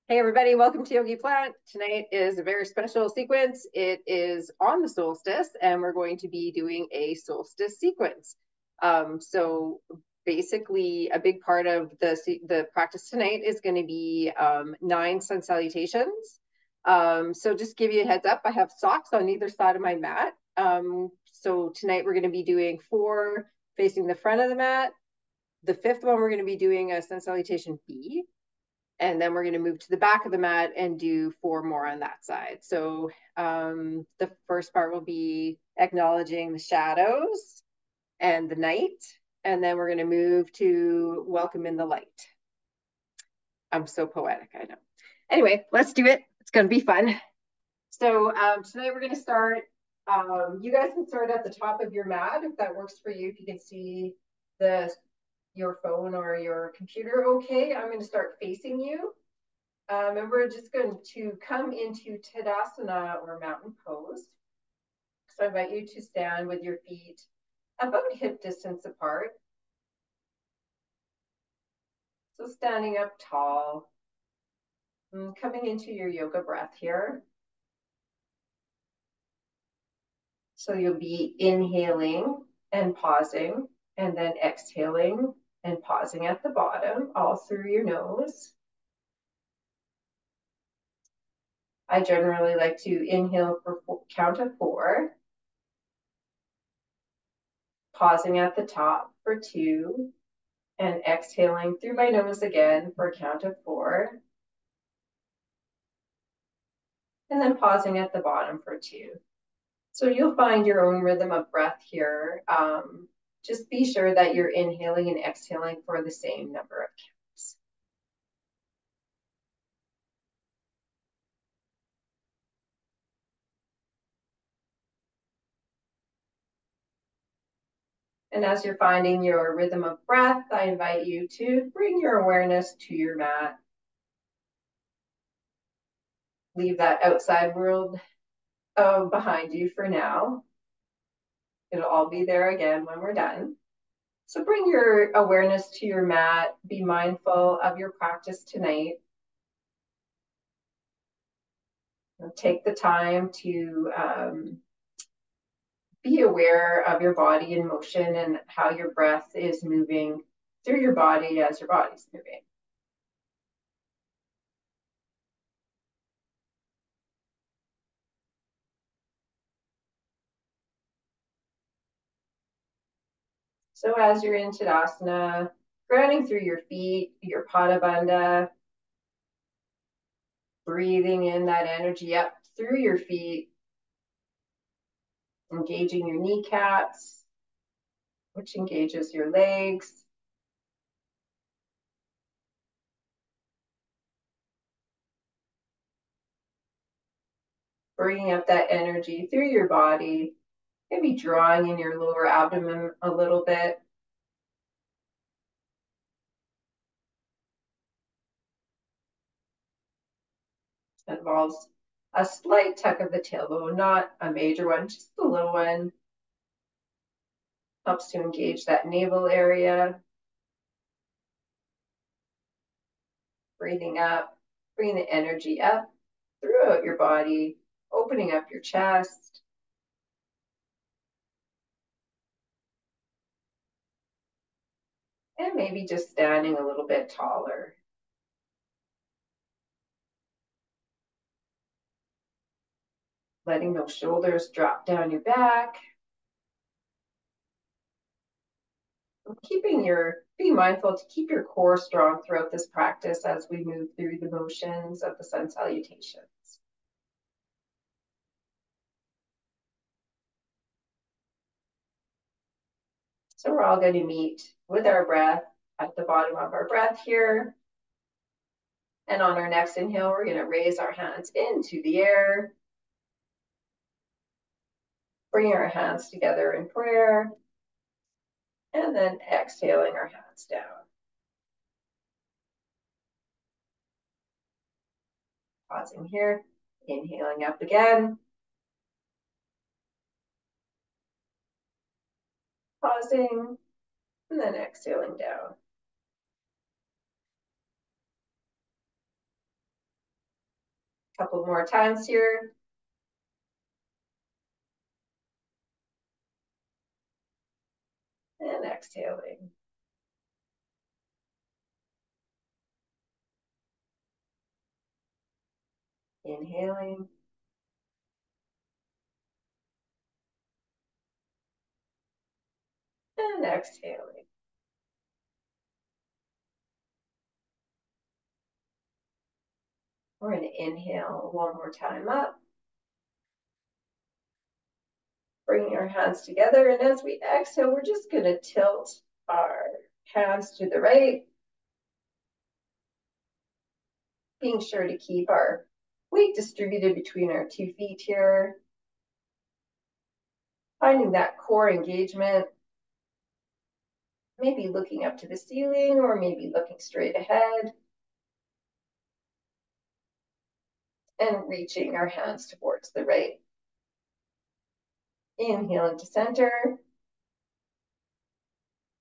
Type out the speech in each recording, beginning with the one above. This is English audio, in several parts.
Hey everybody, welcome to Yogi Plant. Tonight is a very special sequence. It is on the solstice and we're going to be doing a solstice sequence. So basically a big part of the practice tonight is going to be 9 sun salutations. So just give you a heads up, I have socks on either side of my mat. So tonight we're going to be doing 4 facing the front of the mat. The 5th one we're going to be doing a sun salutation B. And then we're going to move to the back of the mat and do 4 more on that side. So the first part will be acknowledging the shadows and the night. And then we're going to move to welcome in the light. I'm so poetic, I know. Anyway, let's do it. It's going to be fun. So tonight we're going to start. You guys can start at the top of your mat if that works for you. If you can see your phone or your computer okay. I'm going to start facing you. And we're just going to come into Tadasana or mountain pose. So I invite you to stand with your feet about hip distance apart. So standing up tall, and coming into your yoga breath here. So you'll be inhaling and pausing, and then exhaling and pausing at the bottom, all through your nose. I generally like to inhale for count of 4, pausing at the top for 2, and exhaling through my nose again for a count of 4. And then pausing at the bottom for 2. So you'll find your own rhythm of breath here. Just be sure that you're inhaling and exhaling for the same number of counts. And as you're finding your rhythm of breath, I invite you to bring your awareness to your mat. Leave that outside world behind you for now. It'll all be there again when we're done. So bring your awareness to your mat. Be mindful of your practice tonight. Take the time to be aware of your body in motion and how your breath is moving through your body as your body's moving. So as you're in Tadasana, grounding through your feet, your Pada Bandha, breathing in that energy up through your feet, engaging your kneecaps, which engages your legs. Bringing up that energy through your body, maybe drawing in your lower abdomen a little bit. That involves a slight tuck of the tailbone, not a major one, just a little one. Helps to engage that navel area. Breathing up, bringing the energy up throughout your body, opening up your chest. And maybe just standing a little bit taller. Letting those shoulders drop down your back. Be mindful to keep your core strong throughout this practice as we move through the motions of the sun salutations. So we're all going to meet with our breath at the bottom of our breath here. And on our next inhale, we're going to raise our hands into the air. Bring our hands together in prayer. And then exhaling our hands down. Pausing here, inhaling up again. Pausing, and then exhaling down. Couple more times here. And exhaling. Inhaling. And exhaling. We're going to inhale one more time up. Bringing our hands together. And as we exhale, we're just going to tilt our hands to the right. Being sure to keep our weight distributed between our 2 feet here. Finding that core engagement. Maybe looking up to the ceiling or maybe looking straight ahead. And reaching our hands towards the right. Inhale into center. And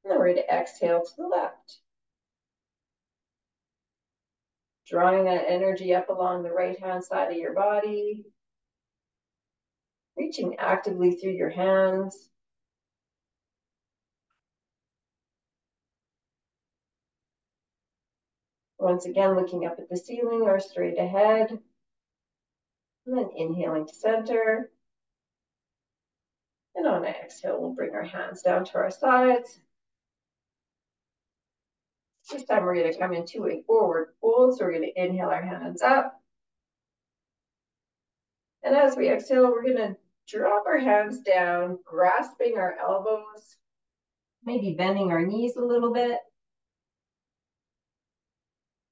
then we're going to exhale to the left. Drawing that energy up along the right-hand side of your body. Reaching actively through your hands. Once again, looking up at the ceiling or straight ahead. And then inhaling to center. And on an exhale, we'll bring our hands down to our sides. This time we're going to come into a forward fold. So we're going to inhale our hands up. And as we exhale, we're going to drop our hands down, grasping our elbows, maybe bending our knees a little bit.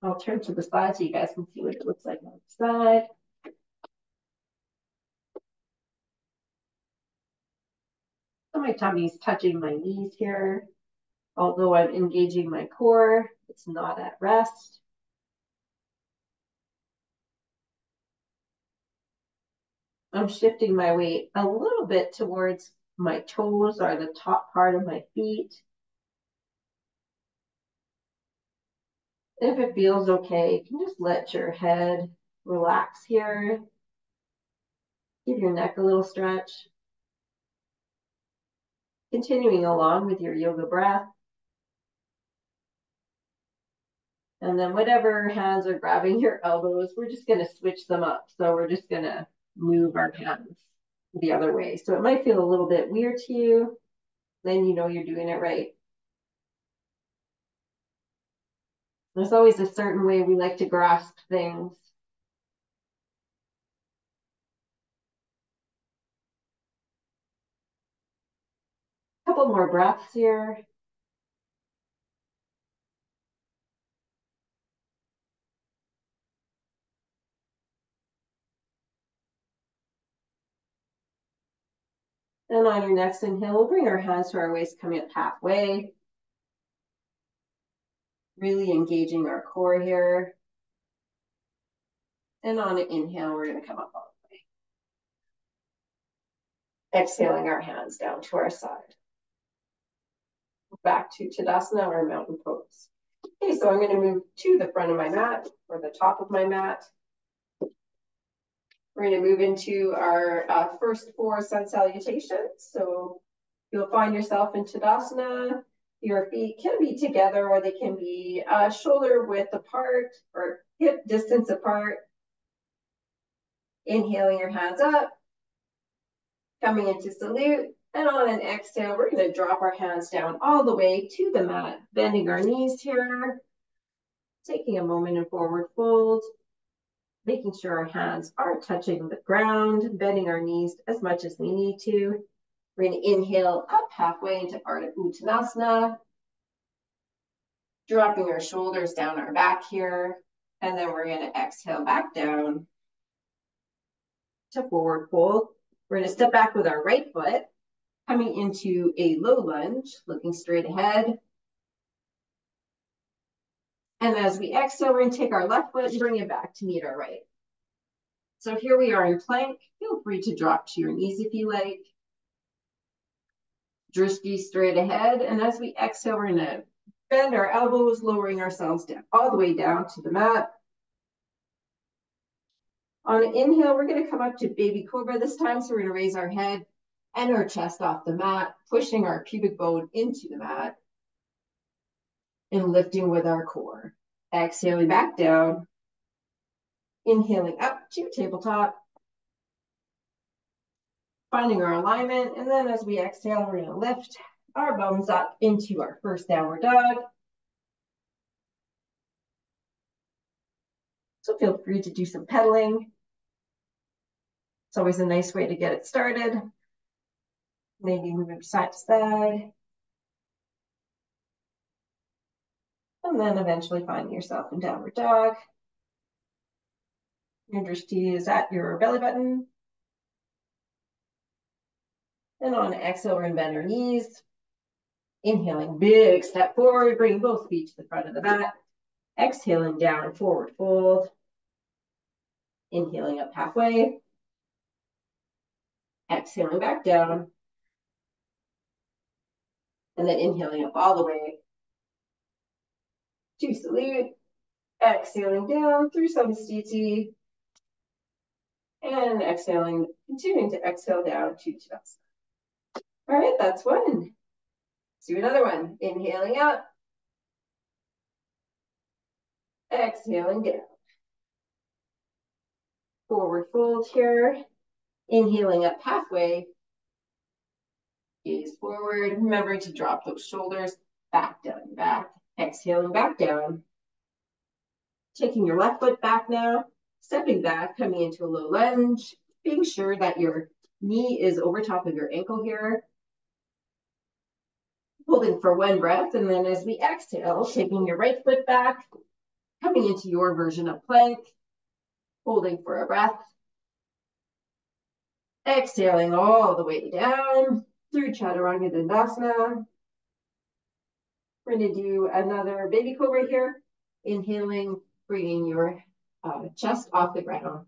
I'll turn to the side so you guys can see what it looks like on the side. So my tummy's touching my knees here. Although I'm engaging my core, it's not at rest. I'm shifting my weight a little bit towards my toes or the top part of my feet. If it feels okay, you can just let your head relax here. Give your neck a little stretch. Continuing along with your yoga breath. And then whatever hands are grabbing your elbows, we're just going to switch them up. So we're just going to move our hands the other way. So it might feel a little bit weird to you. Then you know you're doing it right. There's always a certain way we like to grasp things. A couple more breaths here. And on your next inhale, we'll bring our hands to our waist, coming up halfway. Really engaging our core here. And on an inhale, we're going to come up all the way. Exhaling our hands down to our side. Back to Tadasana or mountain pose. Okay, so I'm going to move to the front of my mat or the top of my mat. We're going to move into our first 4 sun salutations. So you'll find yourself in Tadasana. Your feet can be together or they can be shoulder width apart or hip distance apart. Inhaling your hands up, coming into salute. And on an exhale, we're going to drop our hands down all the way to the mat, bending our knees here. Taking a moment in forward fold. Making sure our hands are touching the ground, bending our knees as much as we need to. We're going to inhale up halfway into Ardha Uttanasana, dropping our shoulders down our back here, and then we're going to exhale back down to forward fold. We're going to step back with our right foot, coming into a low lunge, looking straight ahead. And as we exhale, we're going to take our left foot and bring it back to meet our right. So here we are in plank. Feel free to drop to your knees if you like. Drishti straight ahead. And as we exhale, we're going to bend our elbows, lowering ourselves down all the way down to the mat. On an inhale, we're going to come up to baby cobra this time. So we're going to raise our head and our chest off the mat, pushing our pubic bone into the mat and lifting with our core. Exhaling back down, inhaling up to tabletop, finding our alignment. And then as we exhale, we're going to lift our bums up into our first downward dog. So feel free to do some pedaling. It's always a nice way to get it started. Maybe moving side to side. And then eventually finding yourself in downward dog. Your drishti is at your belly button. And on exhale, we're going to bend our knees. Inhaling, big step forward, bring both feet to the front of the mat. Exhaling down, forward fold. Inhaling up halfway. Exhaling back down. And then inhaling up all the way to salute. Exhaling down through samastiti. And exhaling, continuing to exhale down to Tadasana. All right, that's one. Let's do another one. Inhaling up. Exhaling down. Forward fold here. Inhaling up halfway. Gaze forward. Remembering to drop those shoulders back down your back. Exhaling back down. Taking your left foot back now. Stepping back, coming into a low lunge. Being sure that your knee is over top of your ankle here. Holding for one breath. And then as we exhale, taking your right foot back. Coming into your version of plank. Holding for a breath. Exhaling all the way down through Chaturanga Dandasana. We're going to do another baby cobra here. Inhaling, bringing your chest off the ground.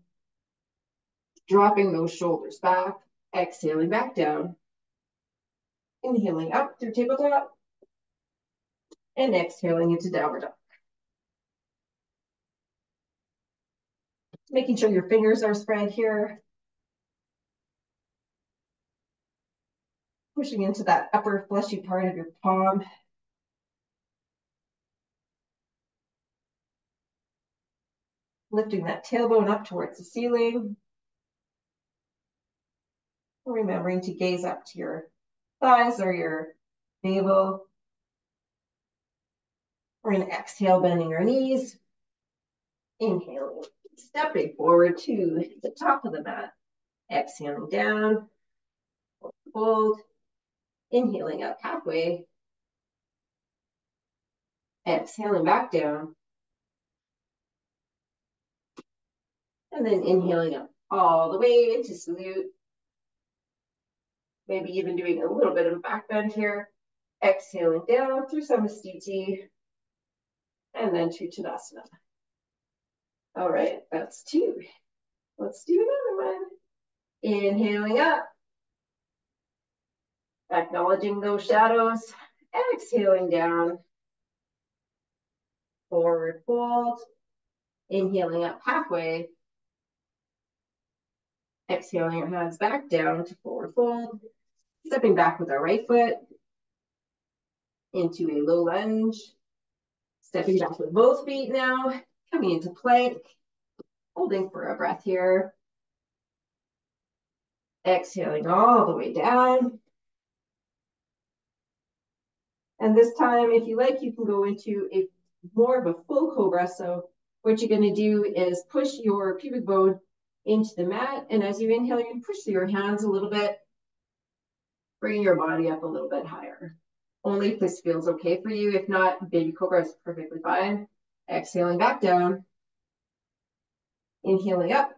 Dropping those shoulders back. Exhaling back down. Inhaling up through tabletop. And exhaling into downward dog. Making sure your fingers are spread here. Pushing into that upper fleshy part of your palm. Lifting that tailbone up towards the ceiling. Remembering to gaze up to your thighs or your navel. We're going to exhale, bending our knees. Inhaling, stepping forward to the top of the mat. Exhaling down, fold. Inhaling up halfway. Exhaling back down. And then inhaling up all the way into salute. Maybe even doing a little bit of a back bend here. Exhaling down through samastiti. And then to Tadasana. All right, that's two. Let's do another one. Inhaling up. Acknowledging those shadows. Exhaling down. Forward fold. Inhaling up halfway. Exhaling our hands back down to forward fold. Stepping back with our right foot into a low lunge. Stepping back with both feet now. Coming into plank. Holding for a breath here. Exhaling all the way down. And this time, if you like, you can go into a more of a full cobra. So what you're going to do is push your pubic bone into the mat. And as you inhale, you can push through your hands a little bit, bringing your body up a little bit higher. Only if this feels okay for you. If not, baby cobra is perfectly fine. Exhaling back down. Inhaling up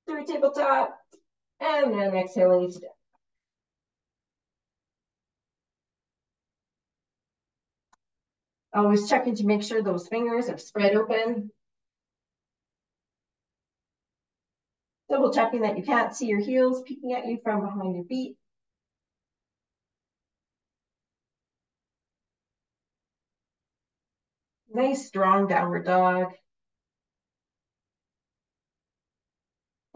through tabletop. And then exhaling into down. Always checking to make sure those fingers are spread open. Double checking that you can't see your heels peeking at you from behind your feet. Nice, strong downward dog.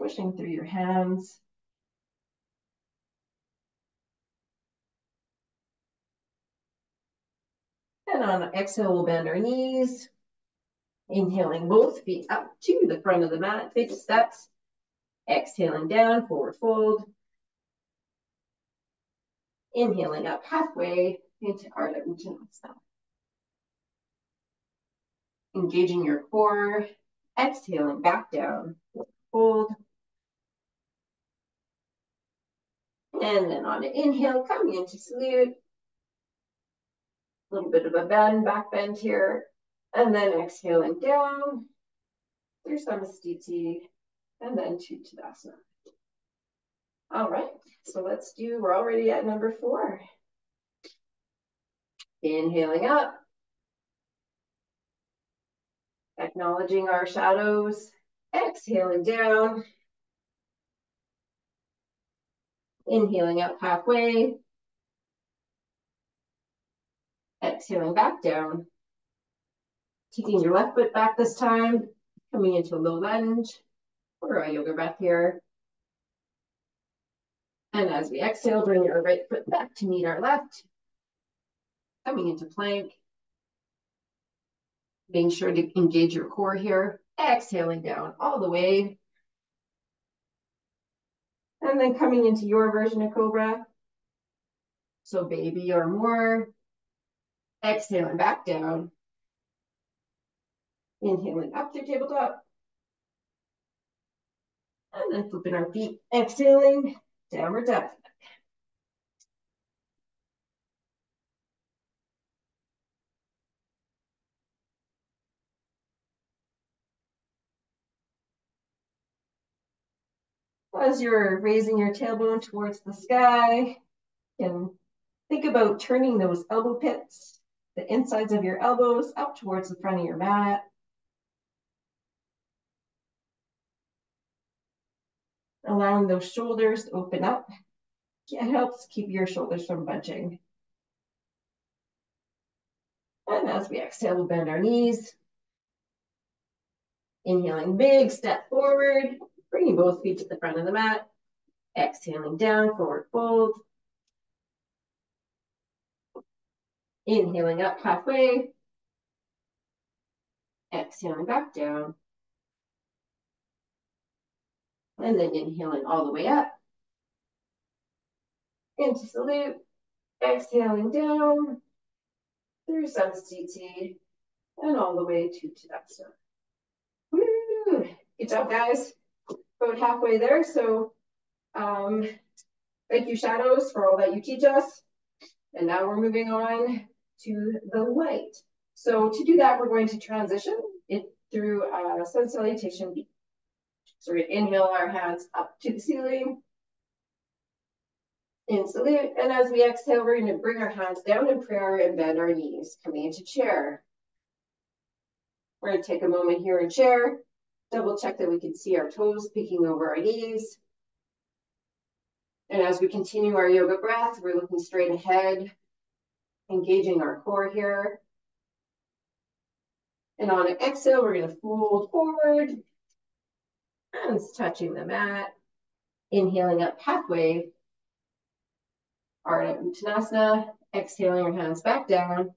pushing through your hands. And on an exhale, we'll bend our knees. Inhaling both feet up to the front of the mat, big steps. Exhaling down, forward fold. Inhaling up halfway into Ardha Uttanasana. Engaging your core. Exhaling back down, fold. And then on an inhale, coming into salute. A little bit of a bend, back bend here. And then exhaling down through Samastiti and then to Tadasana. All right, so let's do, we're already at number 4. Inhaling up. Acknowledging our shadows. Exhaling down. Inhaling up halfway. Exhaling back down. Taking your left foot back this time. Coming into a low lunge or a yoga breath here. And as we exhale, bring our right foot back to meet our left. Coming into plank. Being sure to engage your core here. Exhaling down all the way. And then coming into your version of Cobra. So baby or more. Exhaling back down. Inhaling up through tabletop. And then flipping our feet. Exhaling, downward dog. As you're raising your tailbone towards the sky, you can think about turning those elbow pits, the insides of your elbows up towards the front of your mat. Allowing those shoulders to open up. It helps keep your shoulders from bunching. And as we exhale, we'll bend our knees. Inhaling, big step forward, bringing both feet to the front of the mat. Exhaling down, forward fold. Inhaling up halfway. Exhaling back down. And then inhaling all the way up. Into salute. Exhaling down through Samastiti and all the way to Tadasana. Woo! Good job, guys. About halfway there. So thank you, Shadows, for all that you teach us. And now we're moving on to the light. So to do that, we're going to transition it through sun salutation B. So we're going to inhale our hands up to the ceiling. In salute, and as we exhale, we're going to bring our hands down in prayer and bend our knees, coming into chair. We're going to take a moment here in chair, double check that we can see our toes peeking over our knees. And as we continue our yoga breath, we're looking straight ahead, engaging our core here. And on an exhale, we're going to fold forward, hands touching the mat, inhaling up halfway. Ardha Uttanasana, exhaling our hands back down,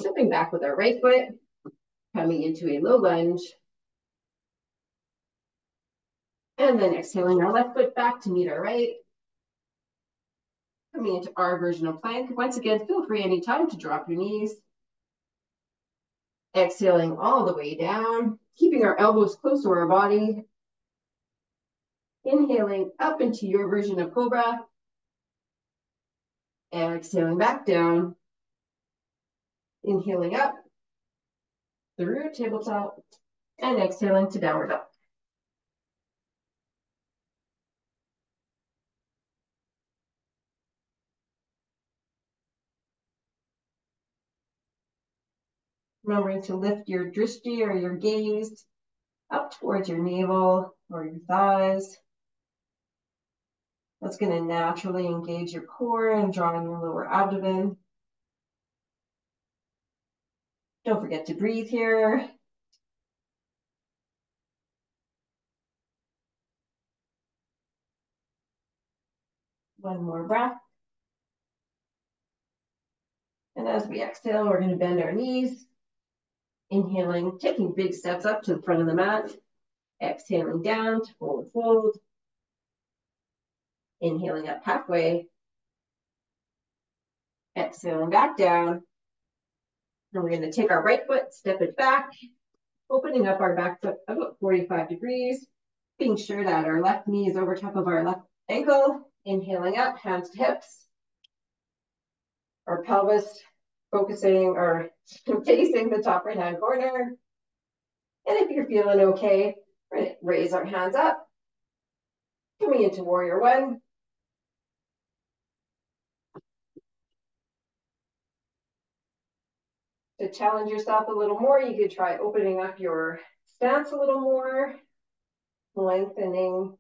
stepping back with our right foot, coming into a low lunge. And then exhaling our left foot back to meet our right. Coming into our version of plank. Once again, feel free anytime to drop your knees. Exhaling all the way down, keeping our elbows close to our body. Inhaling up into your version of Cobra. Exhaling back down. Inhaling up through tabletop and exhaling to downward dog. Remembering to lift your drishti or your gaze up towards your navel or your thighs. That's going to naturally engage your core and draw in your lower abdomen. Don't forget to breathe here. One more breath. And as we exhale, we're going to bend our knees. Inhaling, taking big steps up to the front of the mat. Exhaling down to forward fold. Inhaling up halfway. Exhaling back down. And we're going to take our right foot, step it back, opening up our back foot about 45 degrees, being sure that our left knee is over top of our left ankle. Inhaling up, hands to hips. Our pelvis focusing or facing the top right-hand corner. And if you're feeling okay, we're going to raise our hands up. Coming into warrior one. To challenge yourself a little more, you could try opening up your stance a little more, lengthening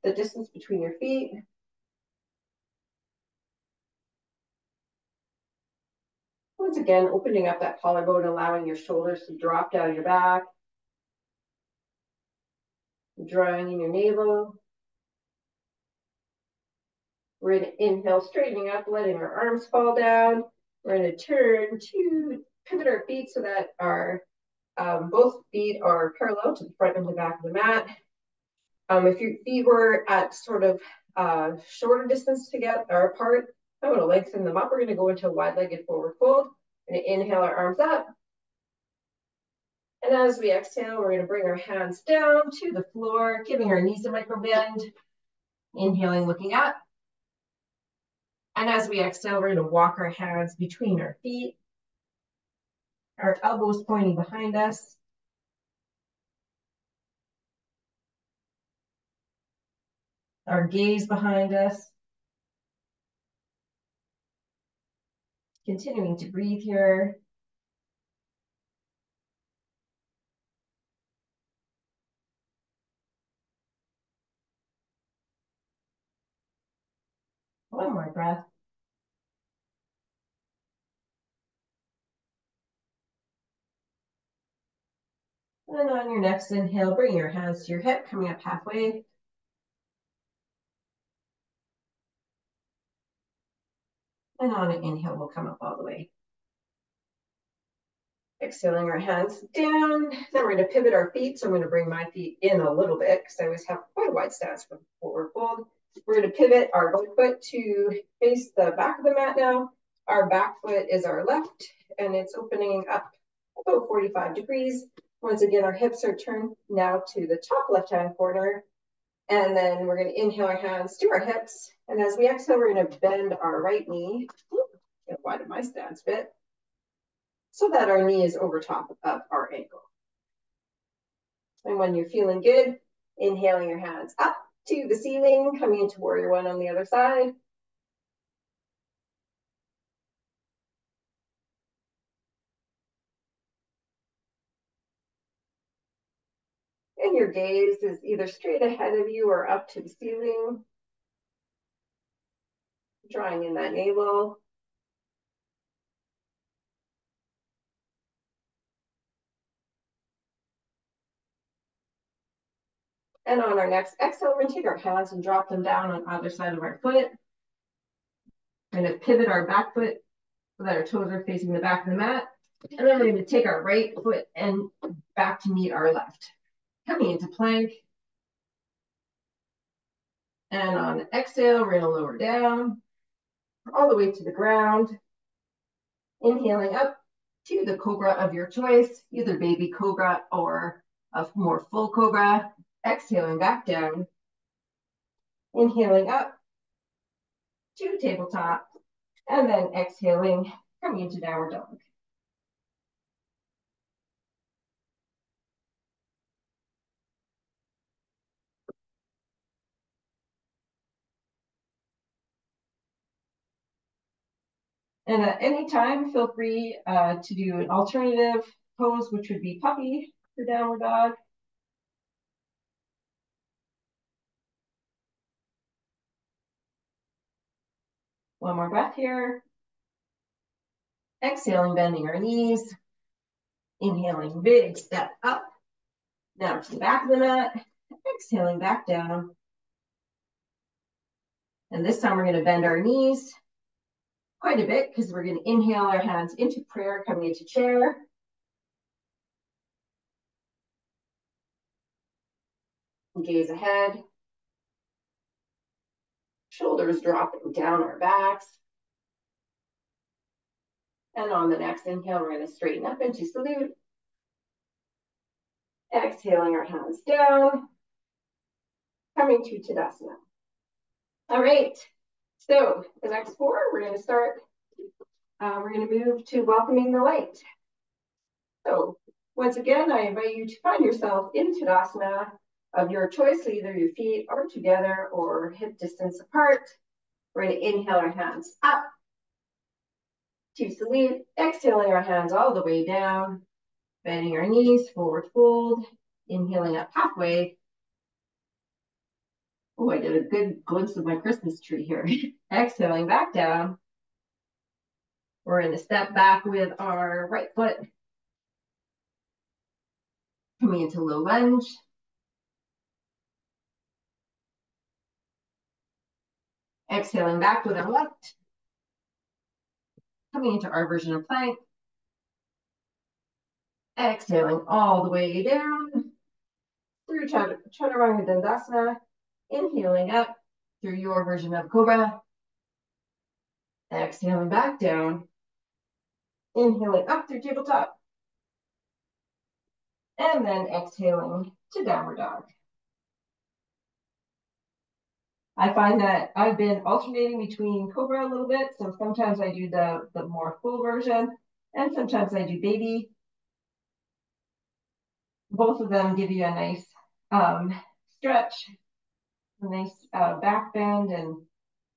the distance between your feet. Once again, opening up that collarbone, allowing your shoulders to drop down your back, drawing in your navel. We're going to inhale, straightening up, letting our arms fall down. We're going to turn to pivot our feet so that our both feet are parallel to the front and the back of the mat. If your feet were at sort of shorter distance together or apart, I'm going to lengthen them up. We're going to go into a wide-legged forward fold. We're going to inhale our arms up. And as we exhale, we're going to bring our hands down to the floor, giving our knees a micro bend. Inhaling, looking up. And as we exhale, we're going to walk our hands between our feet, our elbows pointing behind us. Our gaze behind us. Continuing to breathe here. One more breath. And on your next inhale, bring your hands to your hip, coming up halfway. And on an inhale, we'll come up all the way. Exhaling our hands down. Then we're going to pivot our feet. So I'm going to bring my feet in a little bit because I always have quite a wide stance for forward fold. We're going to pivot our right foot to face the back of the mat now. Our back foot is our left, and it's opening up about 45 degrees. Once again, our hips are turned now to the top left-hand corner. And then we're going to inhale our hands to our hips. And as we exhale, we're going to bend our right knee. Get wide of my stance bit. So that our knee is over top of our ankle. And when you're feeling good, inhaling your hands up to the ceiling, coming into warrior one on the other side. And your gaze is either straight ahead of you or up to the ceiling. Drawing in that navel. And on our next exhale, we're going to take our hands and drop them down on either side of our foot. We're going to pivot our back foot so that our toes are facing the back of the mat. And then we're going to take our right foot and back to meet our left. Coming into plank. And on exhale, we're going to lower down all the way to the ground. Inhaling up to the cobra of your choice, either baby cobra or a more full cobra. Exhaling back down. Inhaling up to tabletop. And then exhaling, coming into downward dog. And at any time, feel free to do an alternative pose, which would be puppy for downward dog. One more breath here. Exhaling, bending our knees. Inhaling, big step up. Now to the back of the mat. Exhaling back down. And this time we're going to bend our knees quite a bit because we're going to inhale our hands into prayer, coming into chair. Gaze ahead. Shoulders dropping down our backs. And on the next inhale, we're going to straighten up into salute. Exhaling our hands down. Coming to Tadasana. All right. So the next four, we're going to start. We're going to move to welcoming the light. So once again, I invite you to find yourself in Tadasana of your choice. So either your feet are together or hip distance apart. We're going to inhale our hands up to salute. Exhaling our hands all the way down. Bending our knees, forward fold. Inhaling up halfway. Oh, I did a good glimpse of my Christmas tree here. Exhaling back down. We're going to step back with our right foot. Coming into low lunge. Exhaling back with our left. Coming into our version of plank. Exhaling all the way down through Chaturanga Dandasana. Inhaling up through your version of Cobra. Exhaling back down. Inhaling up through tabletop. And then exhaling to downward dog. I find that I've been alternating between Cobra a little bit. So sometimes I do the more full version and sometimes I do baby. Both of them give you a nice stretch, a nice back bend. And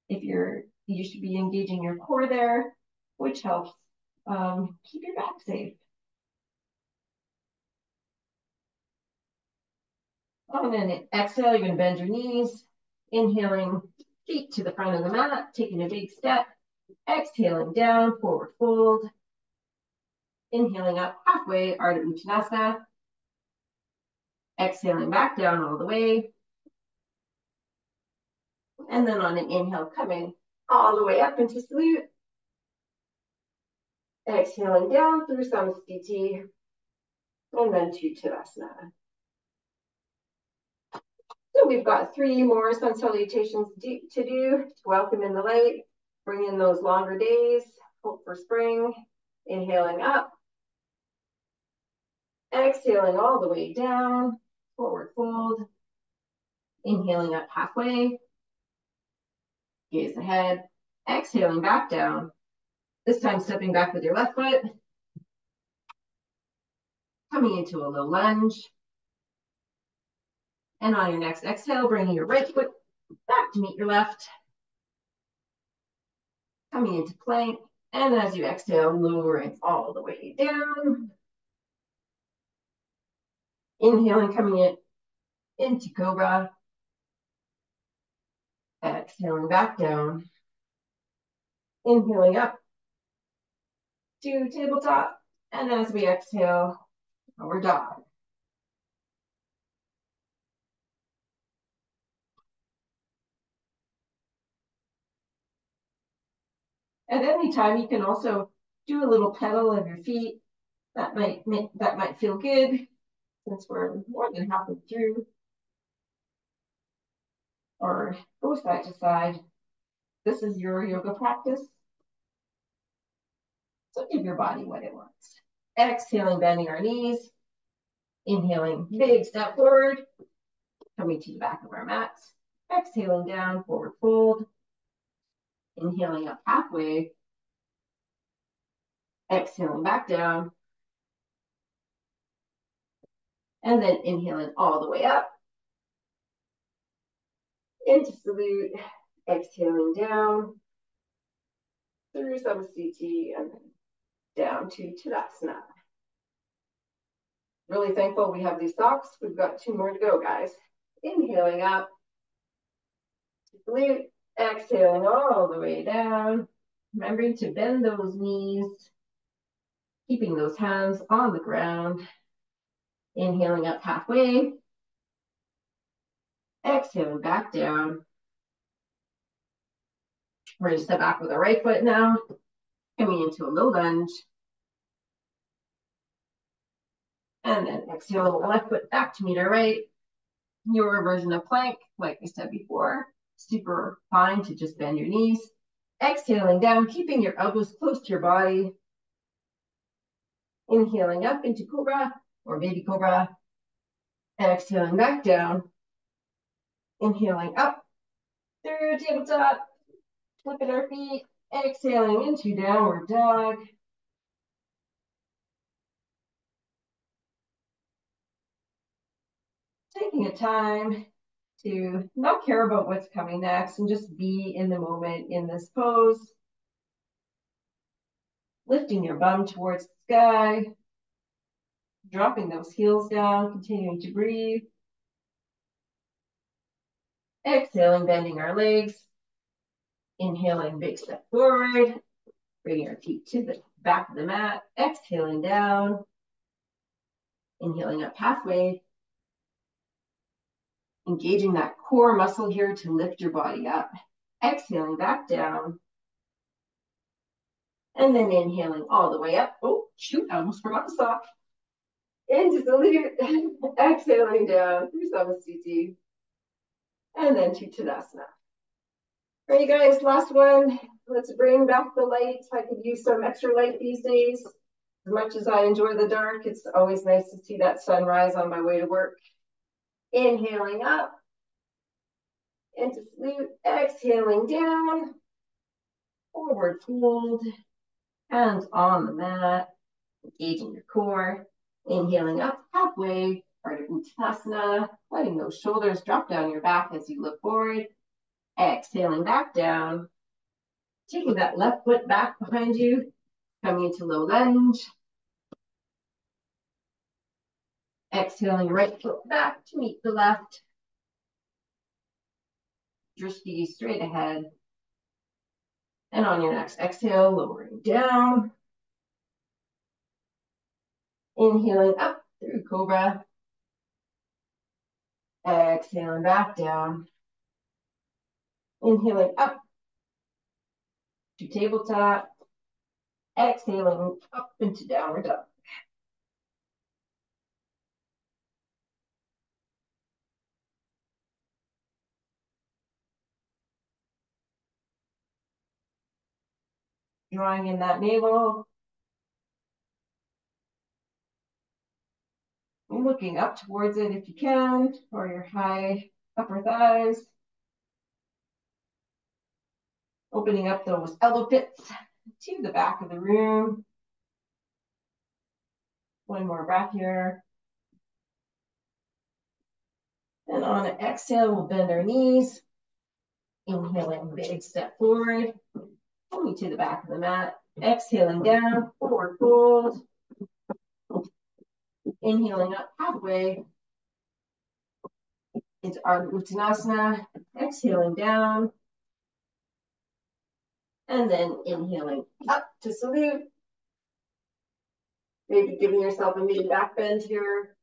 if you should be engaging your core there, which helps keep your back safe. And then exhale, you're going to bend your knees. Inhaling, feet to the front of the mat, taking a big step. Exhaling down, forward fold. Inhaling up halfway, Ardha Uttanasana. Exhaling back down all the way. And then on an inhale, coming all the way up into salute. Exhaling down through Samastiti. And then to Tadasana. So we've got 3 more sun salutations to do to welcome in the light, bring in those longer days, hope for spring. Inhaling up. Exhaling all the way down, forward fold. Inhaling up halfway. Gaze ahead. Exhaling back down. This time stepping back with your left foot. Coming into a low lunge. And on your next exhale, bringing your right foot back to meet your left. Coming into plank. And as you exhale, lowering all the way down. Inhaling, coming into Cobra. Exhaling back down. Inhaling up to tabletop. And as we exhale, lower dog. At any time, you can also do a little pedal of your feet. That might feel good since we're more than halfway through. Or go side to side. This is your yoga practice. So give your body what it wants. Exhaling, bending our knees. Inhaling, big step forward. Coming to the back of our mats. Exhaling down, forward fold. Inhaling up halfway. Exhaling back down. And then inhaling all the way up. Into salute. Exhaling down. Through Samastiti and then down to Tadasana. Really thankful we have these socks. We've got 2 more to go, guys. Inhaling up. Salute. Exhaling all the way down. Remembering to bend those knees. Keeping those hands on the ground. Inhaling up halfway. Exhaling back down. We're going to step back with our right foot now, coming into a low lunge. And then exhale, left foot back to meet our right. Your version of plank, like I said before, super fine to just bend your knees. Exhaling down, keeping your elbows close to your body. Inhaling up into cobra or baby cobra. Exhaling back down. Inhaling up through tabletop, flipping our feet. Exhaling into downward dog. Taking a time to not care about what's coming next and just be in the moment in this pose. Lifting your bum towards the sky. Dropping those heels down, continuing to breathe. Exhaling, bending our legs. Inhaling, big step forward. Bringing our feet to the back of the mat. Exhaling down. Inhaling up halfway. Engaging that core muscle here to lift your body up. Exhaling back down. And then inhaling all the way up. Oh, shoot, I almost forgot the sock. Into salute. Exhaling down through Solstice. And then to Tadasana. All right, guys, last one. Let's bring back the light. I could use some extra light these days. As much as I enjoy the dark, it's always nice to see that sunrise on my way to work. Inhaling up into salute, exhaling down, forward fold, hands on the mat, engaging your core. Inhaling up halfway, part of Uttanasana, letting those shoulders drop down your back as you look forward. Exhaling back down, taking that left foot back behind you, coming into low lunge. Exhaling right foot back to meet the left. Drishti straight ahead. And on your next exhale, lowering down. Inhaling up through cobra. Exhaling back down. Inhaling up to tabletop. Exhaling up into downward dog. Drawing in that navel. And looking up towards it if you can, or your high upper thighs. Opening up those elbow pits to the back of the room. One more breath here. And on an exhale, we'll bend our knees. Inhaling, big step forward. Coming to the back of the mat. Exhaling down, forward fold. Inhaling up halfway into Ardha Uttanasana. Exhaling down. And then inhaling up to salute. Maybe giving yourself a mini back bend here.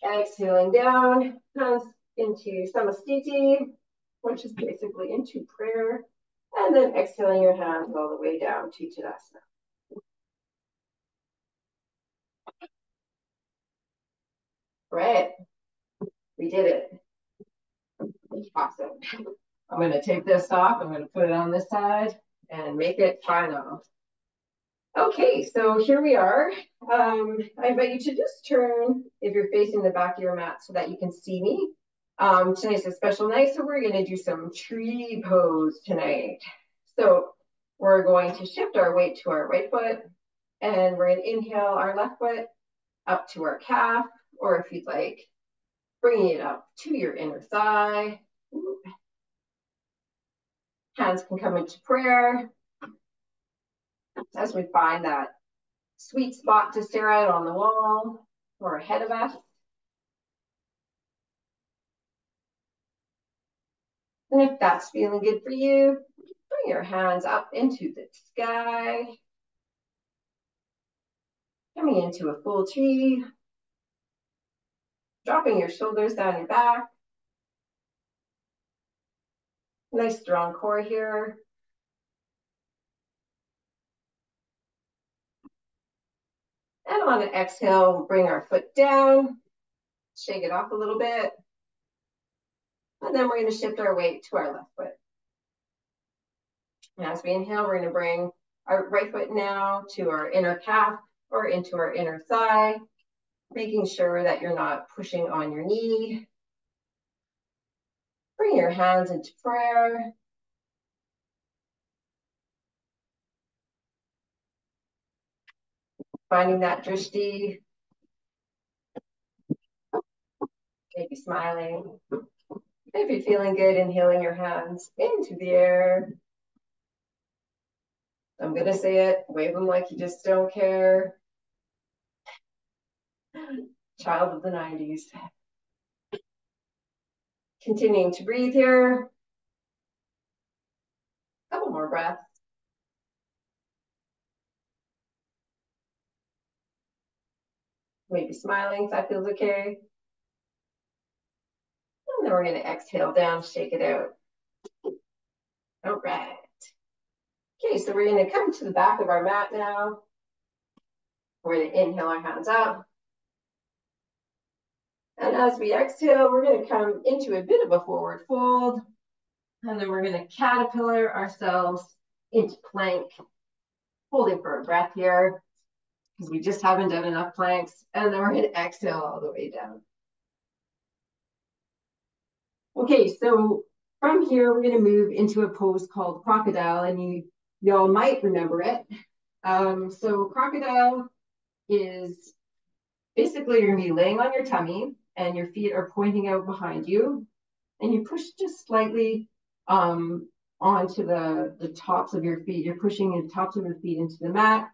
Exhaling down, hands into Samastiti, which is basically into prayer. And then exhaling your hands all the way down to Tadasana. Right, we did it. Awesome. I'm going to take this off. I'm going to put it on this side and make it final. Okay, so here we are. I invite you to just turn if you're facing the back of your mat so that you can see me. Tonight's a special night, so we're going to do some tree pose tonight. So we're going to shift our weight to our right foot, and we're going to inhale our left foot up to our calf, or if you'd like, bringing it up to your inner thigh. Hands can come into prayer as we find that sweet spot to stare at on the wall or ahead of us. And if that's feeling good for you, bring your hands up into the sky, coming into a full tree, dropping your shoulders down your back. Nice strong core here. And on an exhale, we'll bring our foot down, shake it off a little bit. And then we're going to shift our weight to our left foot. And as we inhale, we're going to bring our right foot now to our inner calf or into our inner thigh, making sure that you're not pushing on your knee. Bring your hands into prayer. Finding that drishti. Maybe smiling. If you're feeling good, inhaling your hands into the air. I'm going to say it. Wave them like you just don't care. Child of the 90s. Continuing to breathe here. Couple more breaths. Maybe smiling if that feels okay. And then we're going to exhale down, shake it out. All right. Okay, so we're going to come to the back of our mat now. We're going to inhale our hands up. And as we exhale, we're going to come into a bit of a forward fold. And then we're going to caterpillar ourselves into plank, holding for a breath here, because we just haven't done enough planks. And then we're going to exhale all the way down. Okay, so from here, we're going to move into a pose called crocodile, and y'all might remember it. So crocodile is basically you're going to be laying on your tummy and your feet are pointing out behind you, and you push just slightly onto the tops of your feet. You're pushing the tops of your feet into the mat,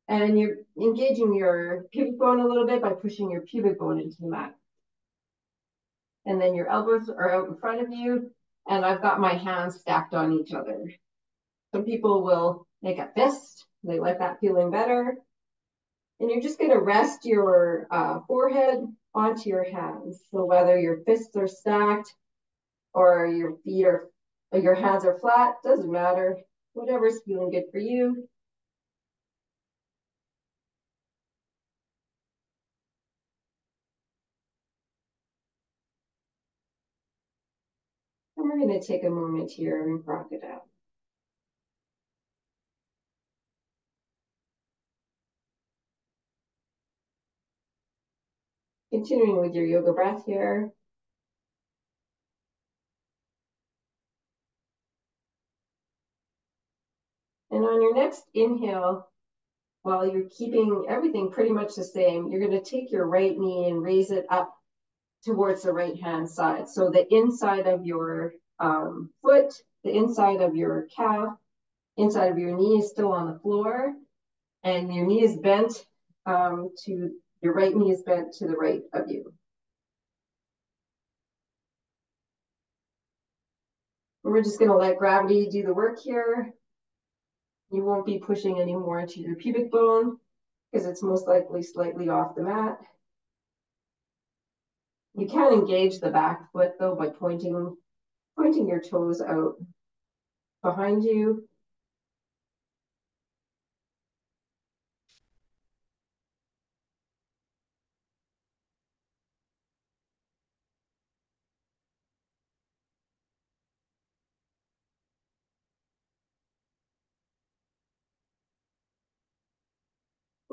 and you're engaging your pubic bone a little bit by pushing your pubic bone into the mat. And then your elbows are out in front of you, and I've got my hands stacked on each other. Some people will make a fist. They like that feeling better. And you're just going to rest your forehead onto your hands. So whether your fists are stacked or your feet are, or your hands are flat, doesn't matter. Whatever's feeling good for you. And we're going to take a moment here in crocodile. Continuing with your yoga breath here. And on your next inhale, while you're keeping everything pretty much the same, you're going to take your right knee and raise it up towards the right hand side. So the inside of your foot, the inside of your calf, inside of your knee is still on the floor, and your knee is bent your right knee is bent to the right of you. We're just going to let gravity do the work here. You won't be pushing any more into your pubic bone because it's most likely slightly off the mat. You can engage the back foot though by pointing your toes out behind you.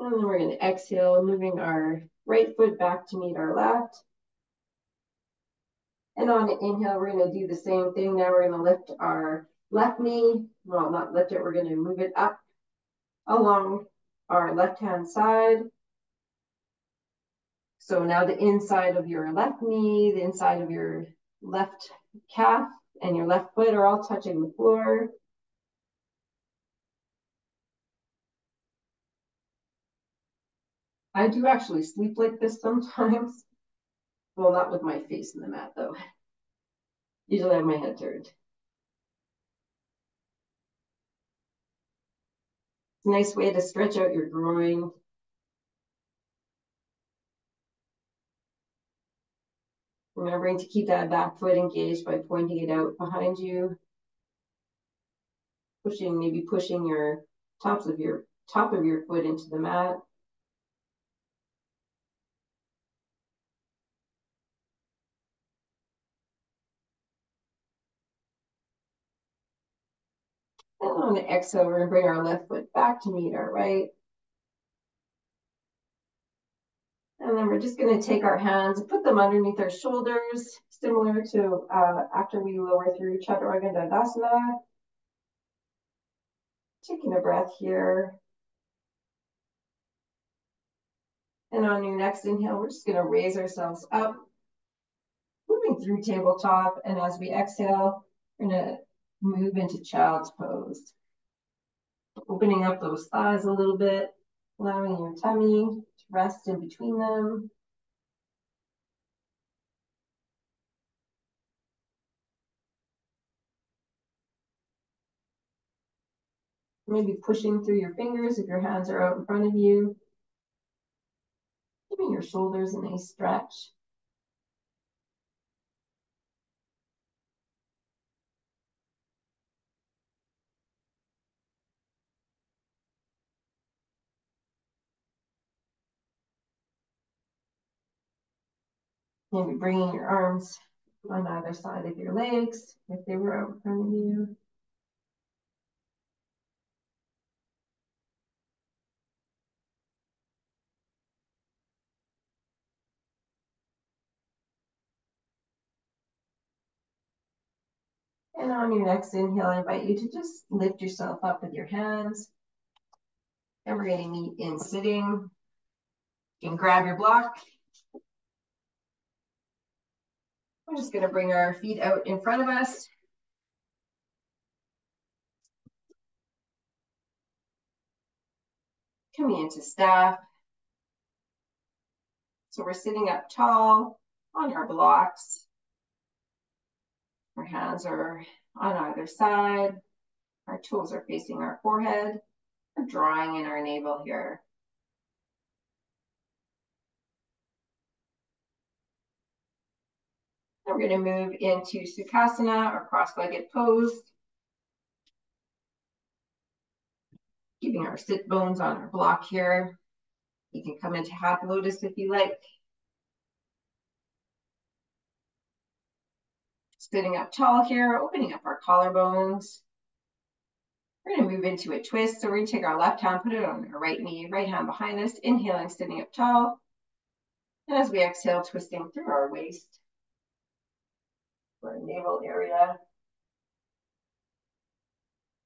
And then we're going to exhale, moving our right foot back to meet our left. And on an inhale, we're going to do the same thing. Now we're going to lift our left knee. Well, not lift it, we're going to move it up along our left-hand side. So now the inside of your left knee, the inside of your left calf, and your left foot are all touching the floor. I do actually sleep like this sometimes. Well, not with my face in the mat though. Usually I have my head turned. It's a nice way to stretch out your groin. Remembering to keep that back foot engaged by pointing it out behind you. Maybe pushing your top of your foot into the mat. And on the exhale, we're going to bring our left foot back to meet our right. And then we're just going to take our hands and put them underneath our shoulders, similar to after we lower through Chaturanga Dandasana. Taking a breath here. And on your next inhale, we're just going to raise ourselves up, moving through tabletop. And as we exhale, we're going to move into child's pose. Opening up those thighs a little bit, allowing your tummy to rest in between them. Maybe pushing through your fingers if your hands are out in front of you. Giving your shoulders a nice stretch. Maybe bringing your arms on either side of your legs if they were out in front of you. And on your next inhale, I invite you to just lift yourself up with your hands. And we're going to meet in sitting. You can grab your block. We're just going to bring our feet out in front of us. Coming into staff. So we're sitting up tall on our blocks. Our hands are on either side. Our toes are facing our forehead. We're drawing in our navel here. And we're going to move into Sukhasana, or cross-legged pose. Keeping our sit bones on our block here. You can come into half lotus if you like. Sitting up tall here, opening up our collarbones. We're going to move into a twist. So we're going to take our left hand, put it on our right knee, right hand behind us, inhaling, sitting up tall. And as we exhale, twisting through our waist, our navel area.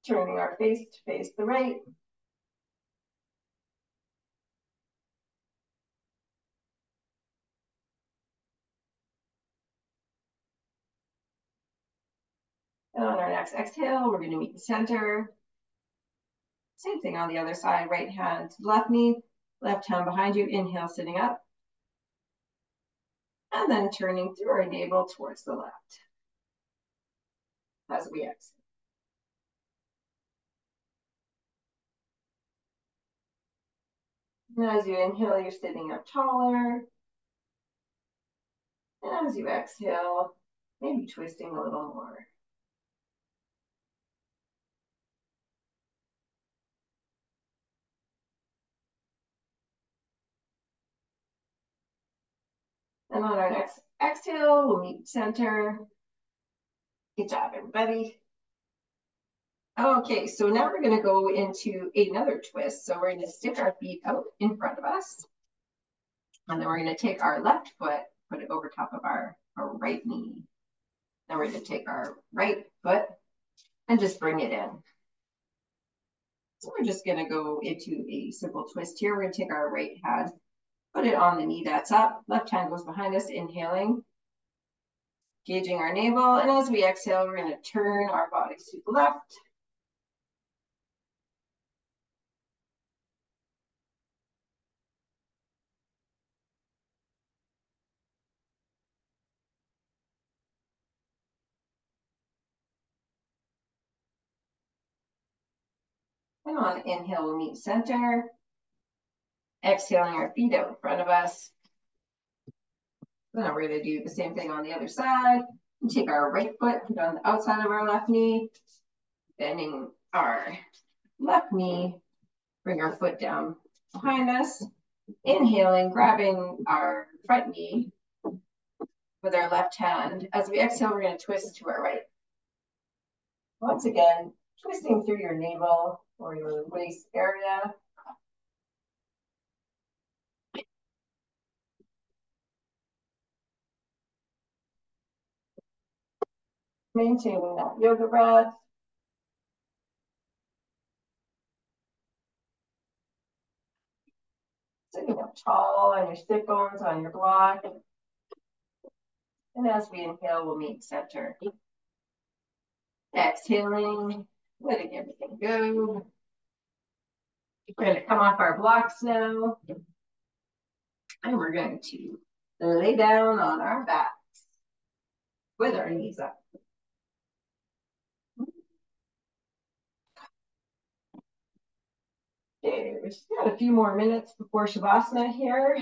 Turning our face to face the right. And on our next exhale, we're going to meet the center. Same thing on the other side, right hand to the left knee, left hand behind you, inhale, sitting up. And then turning through our navel towards the left as we exhale. And as you inhale, you're sitting up taller. And as you exhale, maybe twisting a little more. And on our next exhale, we'll meet center. Good job, everybody. Okay, so now we're going to go into another twist. So we're going to stick our feet out in front of us. And then we're going to take our left foot, put it over top of our right knee. Then we're going to take our right foot and just bring it in. So we're just going to go into a simple twist here. We're going to take our right hand, put it on the knee that's up. Left hand goes behind us, inhaling, gauging our navel. And as we exhale, we're going to turn our bodies to the left. And on inhale, we'll meet center. Exhaling our feet out in front of us. Then we're going to do the same thing on the other side. And take our right foot, put it on the outside of our left knee. Bending our left knee. Bring our foot down behind us. Inhaling, grabbing our front knee with our left hand. As we exhale, we're going to twist to our right. Once again, twisting through your navel or your waist area. Maintaining that yoga breath. Sitting up tall on your sit bones, on your block. And as we inhale, we'll meet center. Exhaling, letting everything go. We're going to come off our blocks now. And we're going to lay down on our backs with our knees up. Okay, we just got a few more minutes before Shavasana here.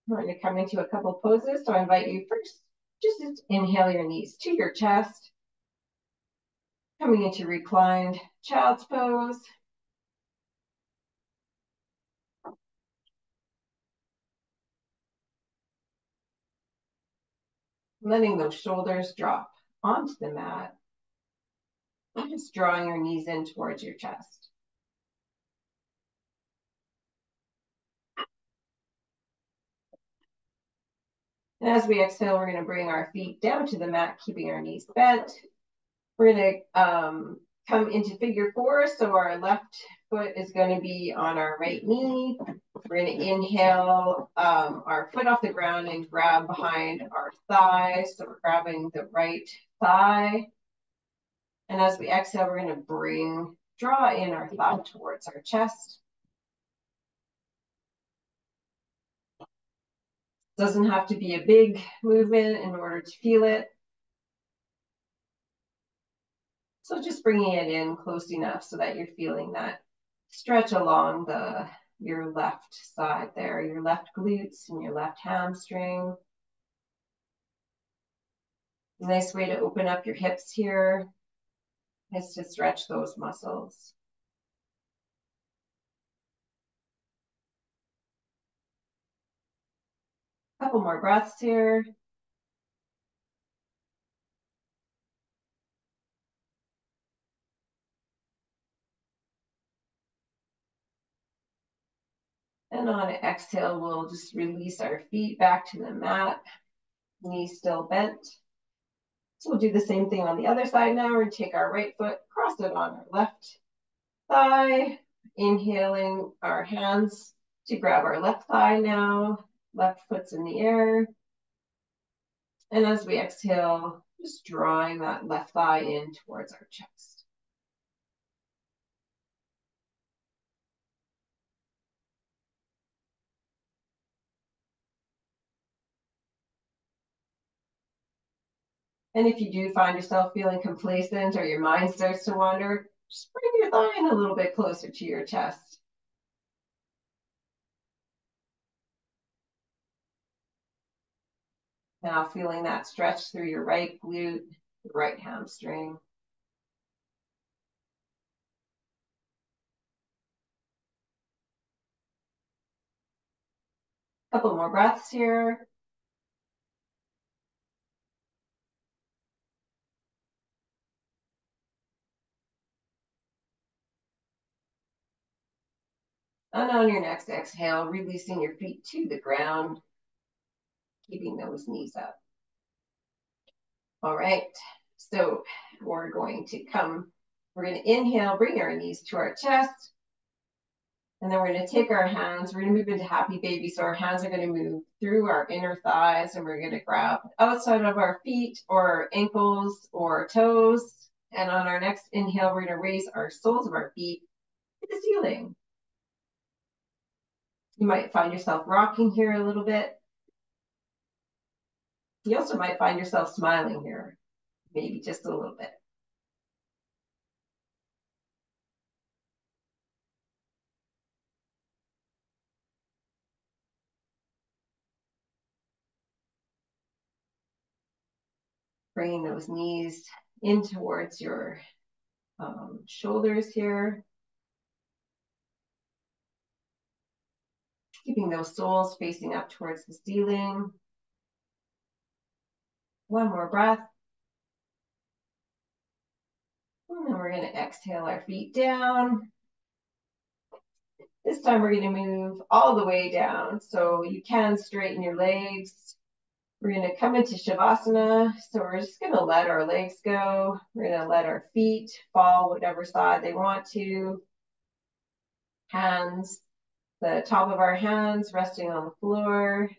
We're going to come into a couple poses. So I invite you first, just inhale your knees to your chest. Coming into reclined child's pose. Letting those shoulders drop onto the mat. And just drawing your knees in towards your chest. And as we exhale, we're going to bring our feet down to the mat, keeping our knees bent. We're going to come into figure four. So our left foot is going to be on our right knee. We're going to inhale our foot off the ground and grab behind our thigh. So we're grabbing the right thigh. And as we exhale, we're going to draw in our thigh towards our chest. Doesn't have to be a big movement in order to feel it. So just bringing it in close enough so that you're feeling that stretch along your left side there, your left glutes and your left hamstring. Nice way to open up your hips here is to stretch those muscles. Couple more breaths here. And on an exhale, we'll just release our feet back to the mat, knees still bent. So we'll do the same thing on the other side now. We're going to take our right foot, cross it on our left thigh, inhaling our hands to grab our left thigh now. Left foot's in the air. And as we exhale, just drawing that left thigh in towards our chest. And if you do find yourself feeling complacent or your mind starts to wander, just bring your thigh in a little bit closer to your chest. Now feeling that stretch through your right glute, your right hamstring. Couple more breaths here. And on your next exhale, releasing your feet to the ground, keeping those knees up. All right, so we're going to inhale, bring our knees to our chest. And then we're going to take our hands, we're going to move into happy baby. So our hands are going to move through our inner thighs and we're going to grab outside of our feet or ankles or toes. And on our next inhale, we're going to raise our soles of our feet to the ceiling. You might find yourself rocking here a little bit. You also might find yourself smiling here, maybe just a little bit. Bringing those knees in towards your shoulders here. Keeping those soles facing up towards the ceiling. One more breath. And then we're we're going to exhale our feet down. This time we're going to move all the way down. So you can straighten your legs. We're going to come into Shavasana. So we're just going to let our legs go. We're going to let our feet fall whatever side they want to. Hands, the top of our hands resting on the floor.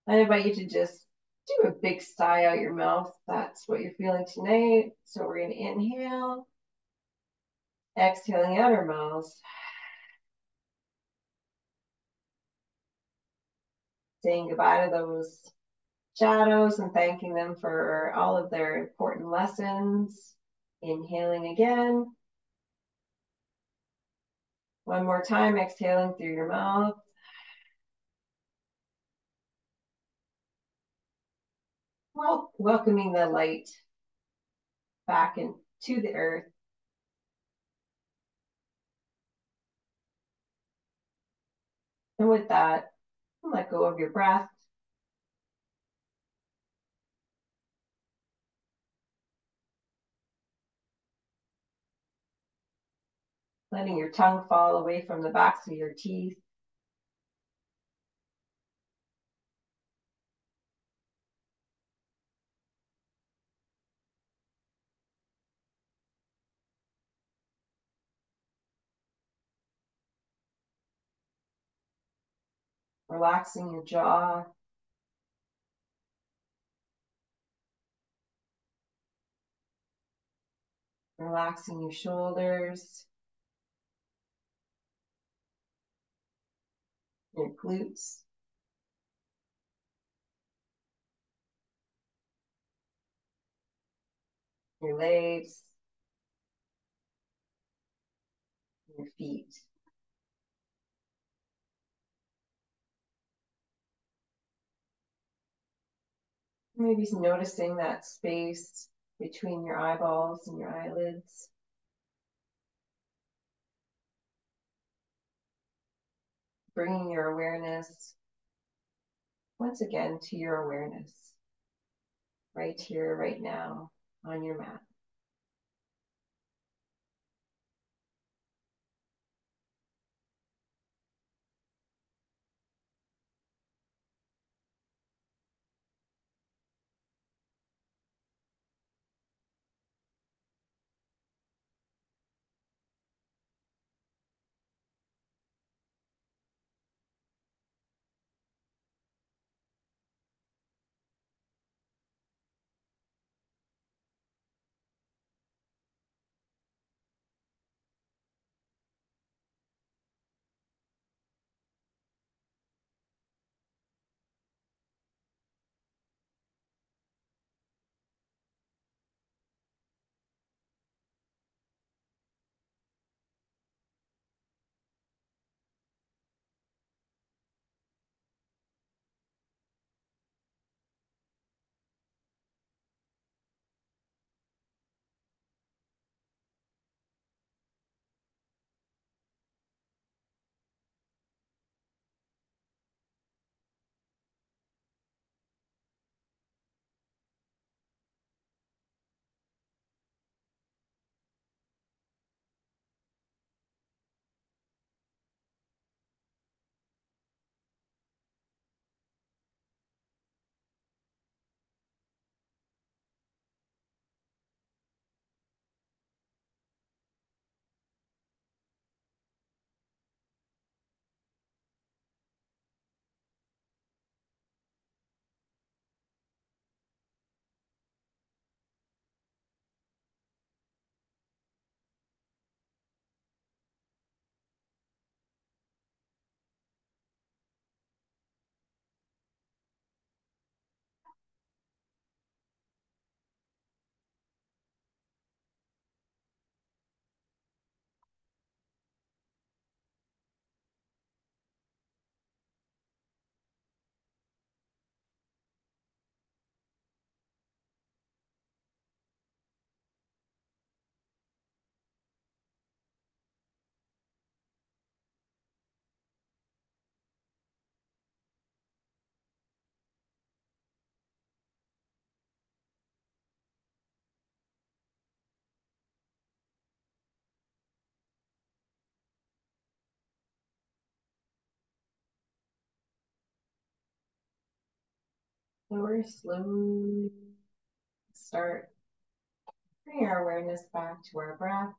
I invite you to just do a big sigh out your mouth. That's what you're feeling tonight. So we're going to inhale, exhaling out our mouths. Saying goodbye to those shadows and thanking them for all of their important lessons. Inhaling again. One more time, exhaling through your mouth. Well, welcoming the light back into the earth. And with that, let go of your breath. Letting your tongue fall away from the backs of your teeth. Relaxing your jaw. Relaxing your shoulders. Your glutes. Your legs. Your feet. Maybe noticing that space between your eyeballs and your eyelids. Bringing your awareness once again to your awareness. Right here, right now, on your mat. So we're slowly start bringing our awareness back to our breath.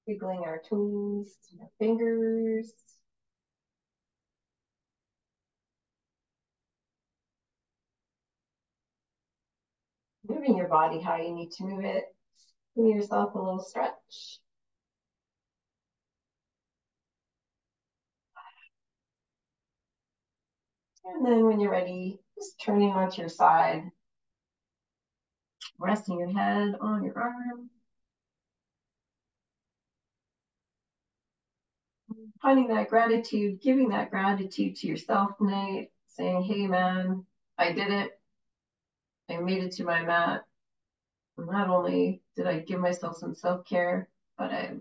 Wiggling our toes, our fingers. Moving your body how you need to move it. Give yourself a little stretch. And then when you're ready, just turning onto your side, resting your head on your arm. Finding that gratitude, giving that gratitude to yourself tonight, saying, hey man, I did it. I made it to my mat. Not only did I give myself some self-care, but I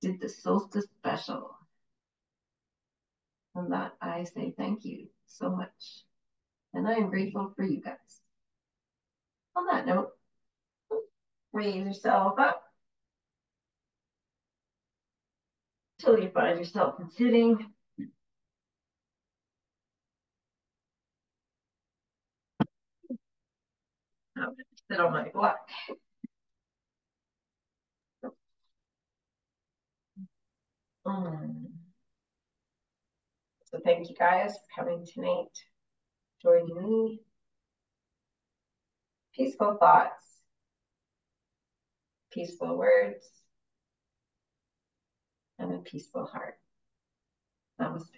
did the Solstice Special. And that I say thank you so much. And I am grateful for you guys. On that note, raise yourself up till you find yourself in sitting. I'm going to sit on my block. So thank you guys for coming tonight, joining me. Peaceful thoughts, peaceful words, and a peaceful heart. Namaste.